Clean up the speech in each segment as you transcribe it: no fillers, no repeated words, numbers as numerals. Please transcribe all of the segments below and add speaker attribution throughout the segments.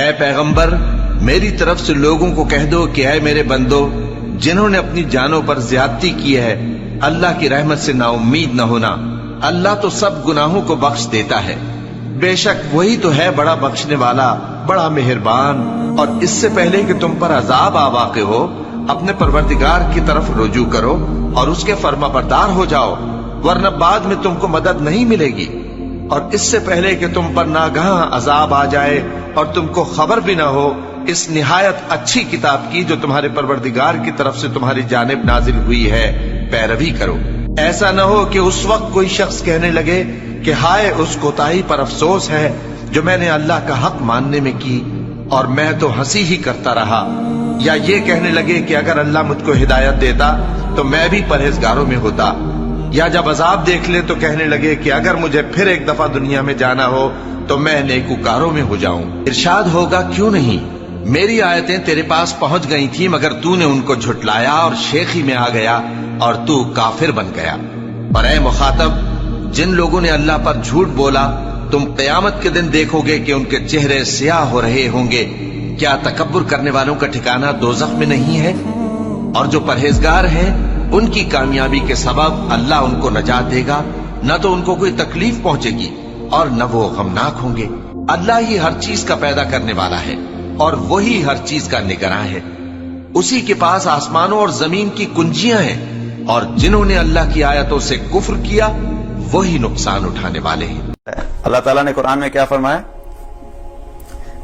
Speaker 1: اے پیغمبر میری طرف سے لوگوں کو کہہ دو کہ اے میرے بندو جنہوں نے اپنی جانوں پر زیادتی کی ہے اللہ کی رحمت سے نا امید نہ ہونا، اللہ تو سب گناہوں کو بخش دیتا ہے، بے شک وہی تو ہے بڑا بخشنے والا بڑا مہربان۔ اور اس سے پہلے کہ تم پر عذاب آ واقع ہو اپنے پروردگار کی طرف رجوع کرو اور اس کے فرما بردار ہو جاؤ، ورنہ بعد میں تم کو مدد نہیں ملے گی۔ اور اس سے پہلے کہ تم پر ناگہاں عذاب آ جائے اور تم کو خبر بھی نہ ہو اس نہایت اچھی کتاب کی جو تمہارے پروردگار کی طرف سے تمہاری جانب نازل ہوئی ہے پیروی کرو۔ ایسا نہ ہو کہ اس وقت کوئی شخص کہنے لگے کہ ہائے اس کوتاہی پر افسوس ہے جو میں نے اللہ کا حق ماننے میں کی اور میں تو ہنسی ہی کرتا رہا، یا یہ کہنے لگے کہ اگر اللہ مجھ کو ہدایت دیتا تو میں بھی پرہیزگاروں میں ہوتا، یا جب عذاب دیکھ لے تو کہنے لگے کہ اگر مجھے پھر ایک دفعہ دنیا میں جانا ہو تو میں نیکوکاروں میں ہو جاؤں۔ ارشاد ہوگا کیوں نہیں، میری آیتیں تیرے پاس پہنچ گئی تھی مگر تو نے ان کو جھٹلایا اور شیخی میں آ گیا اور تو کافر بن گیا۔ اور اے مخاطب جن لوگوں نے اللہ پر جھوٹ بولا تم قیامت کے دن دیکھو گے کہ ان کے چہرے سیاہ ہو رہے ہوں گے، کیا تکبر کرنے والوں کا ٹھکانہ دوزخ میں نہیں ہے؟ اور جو پرہیزگار ہیں ان کی کامیابی کے سبب اللہ ان کو نجات دے گا، نہ تو ان کو کوئی تکلیف پہنچے گی اور نہ وہ غمناک ہوں گے۔ اللہ ہی ہر چیز کا پیدا کرنے والا ہے اور وہی ہر چیز کا نگراں ہے، اسی کے پاس آسمانوں اور زمین کی کنجیاں ہیں، اور جنہوں نے اللہ کی آیتوں سے کفر کیا وہی نقصان اٹھانے والے ہیں۔
Speaker 2: اللہ تعالیٰ نے قرآن میں کیا فرمایا؟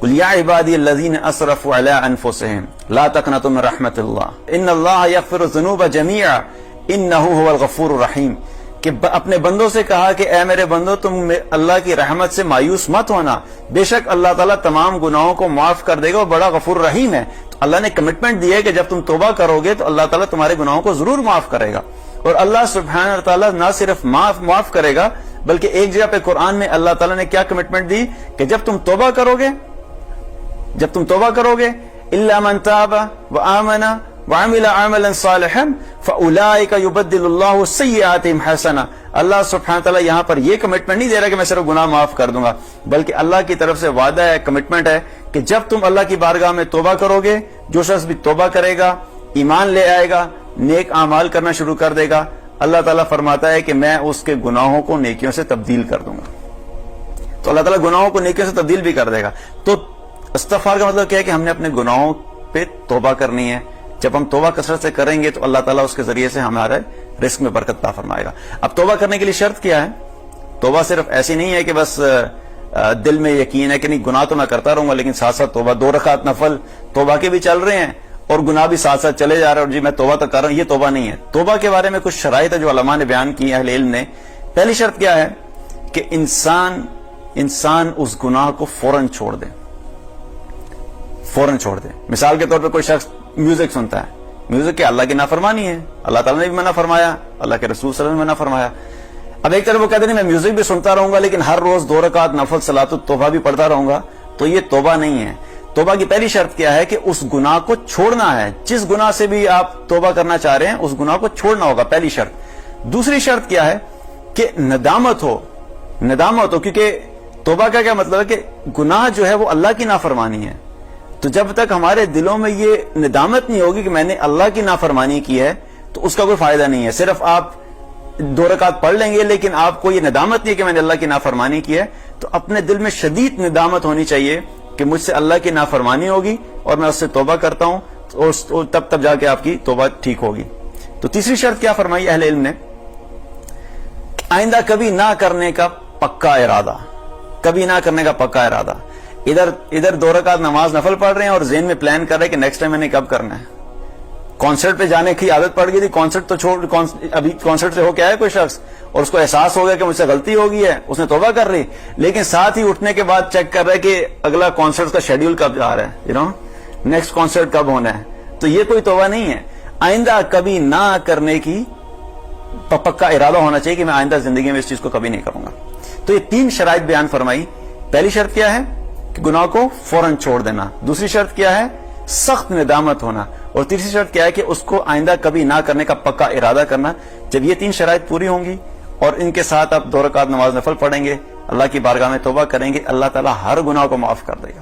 Speaker 2: قل یا عبادی الذین اسرفوا علی انفسہم لا تقنطوا من رحمت اللہ ان اللہ یغفر الذنوب جمیعا انہ هو الغفور الرحیم، کہ اپنے بندوں سے کہا کہ اے میرے بندو تم اللہ کی رحمت سے مایوس مت ہونا، بے شک اللہ تعالیٰ تمام گناہوں کو معاف کر دے گا اور بڑا غفور رحیم ہے۔ تو اللہ نے کمٹمنٹ دی ہے کہ جب تم توبہ کرو گے تو اللہ تعالیٰ تمہارے گناہوں کو ضرور معاف کرے گا، اور اللہ سبحانہ وتعالیٰ نہ صرف معاف کرے گا بلکہ ایک جگہ پہ قرآن میں اللہ تعالیٰ نے کیا کمٹمنٹ دی کہ جب تم توبہ کرو گے الا من تاب وآمن وعمل عملا صالحا فاولئک یبدل اللہ سیئاتہم حسنا۔ اللہ سبحانہ وتعالیٰ یہاں پر یہ کمٹمنٹ نہیں دے رہا کہ میں صرف گناہ معاف کر دوں گا، بلکہ اللہ کی طرف سے وعدہ ہے، کمٹمنٹ ہے کہ جب تم اللہ کی بارگاہ میں توبہ کرو گے، جو شخص بھی توبہ کرے گا، ایمان لے آئے گا، نیک اعمال کرنا شروع کر دے گا، اللہ تعالیٰ فرماتا ہے کہ میں اس کے گناہوں کو نیکیوں سے تبدیل کر دوں گا۔ تو اللہ تعالیٰ گناہوں کو نیکیوں سے تبدیل بھی کر دے گا۔ تو استغفار کا مطلب کیا ہے کہ ہم نے اپنے گناہوں پہ توبہ کرنی ہے۔ جب ہم توبہ کثرت سے کریں گے تو اللہ تعالیٰ اس کے ذریعے سے ہمارے رزق میں برکت عطا فرمائے گا۔ اب توبہ کرنے کے لیے شرط کیا ہے؟ توبہ صرف ایسی نہیں ہے کہ بس دل میں یقین ہے کہ نہیں گناہ تو میں کرتا رہوں گا لیکن ساتھ ساتھ توبہ، 2 رکعت نفل توبہ کے بھی چل رہے ہیں اور گناہ بھی ساتھ ساتھ چلے جا رہے ہیں اور جی میں توبہ تو کر رہا ہوں، یہ توبہ نہیں ہے۔ توبہ کے بارے میں کچھ شرائط ہے جو علماء نے بیان کی، اہل علم نے۔ پہلی شرط کیا ہے کہ انسان اس گناہ کو فوراً چھوڑ دے۔ مثال کے طور پہ کوئی شخص میوزک سنتا ہے، میوزک کیا اللہ کی نافرمانی ہے، اللہ تعالیٰ نے بھی منع فرمایا، اللہ کے رسول صلی اللہ علیہ وسلم نے منع فرمایا۔ اب ایک طرف وہ کہتے ہیں میں میوزک بھی سنتا رہوں گا لیکن ہر روز 2 رکعت نفل صلاۃ التوبہ بھی پڑھتا رہوں گا، تو یہ توبہ نہیں ہے۔ توبہ کی پہلی شرط کیا ہے کہ اس گناہ کو چھوڑنا ہے، جس گناہ سے بھی آپ توبہ کرنا چاہ رہے ہیں اس گناہ کو چھوڑنا ہوگا، پہلی شرط۔ دوسری شرط کیا ہے کہ ندامت ہو، کیونکہ توبہ کا کیا مطلب ہے کہ گناہ جو ہے وہ اللہ کی نافرمانی ہے، تو جب تک ہمارے دلوں میں یہ ندامت نہیں ہوگی کہ میں نے اللہ کی نافرمانی کی ہے تو اس کا کوئی فائدہ نہیں ہے۔ صرف آپ 2 رکعت پڑھ لیں گے لیکن آپ کو یہ ندامت نہیں ہے کہ میں نے اللہ کی نافرمانی کی ہے، تو اپنے دل میں شدید ندامت ہونی چاہیے کہ مجھ سے اللہ کی نافرمانی ہوگی اور میں اس سے توبہ کرتا ہوں، تو تب جا کے آپ کی توبہ ٹھیک ہوگی۔ تو تیسری شرط کیا فرمائی اہل علم نے؟ آئندہ کبھی نہ کرنے کا پکا ارادہ، ادھر 2 رکعت نماز نفل پڑھ رہے ہیں اور ذہن میں پلان کر رہے ہیں کہ نیکسٹ ٹائم میں نے کب کرنا ہے۔ کانسرٹ پہ جانے کی عادت پڑ گئی تھی، کانسرٹ تو چھوڑ، ابھی کانسرٹ سے ہو کے آیا کوئی شخص اور اس کو احساس ہو گیا کہ مجھ سے غلطی ہو گئی ہے، اس نے توبہ کر رہی، لیکن ساتھ ہی اٹھنے کے بعد چیک کر رہا ہے کہ اگلا کانسرٹ کا شیڈیول کب آ رہا ہے، نیکسٹ کانسرٹ کب ہونا ہے۔ تو یہ کوئی توبہ نہیں ہے۔ آئندہ کبھی نہ کرنے کی پکا ارادہ ہونا چاہیے کہ میں آئندہ زندگی میں اس چیز کو کبھی نہیں کروں گا۔ تو یہ 3 شرائط بیان فرمائی۔ پہلی شرط کیا ہے کہ گناہ کو فوراً چھوڑ دینا، دوسری شرط کیا ہے سخت ندامت ہونا، اور تیسری شرط کیا ہے کہ اس کو آئندہ کبھی نہ کرنے کا پکا ارادہ کرنا۔ جب یہ 3 شرائط پوری ہوں گی اور ان کے ساتھ آپ 2 رکعت نماز نفل پڑھیں گے، اللہ کی بارگاہ میں توبہ کریں گے، اللہ تعالیٰ ہر گناہ کو معاف کر دے گا۔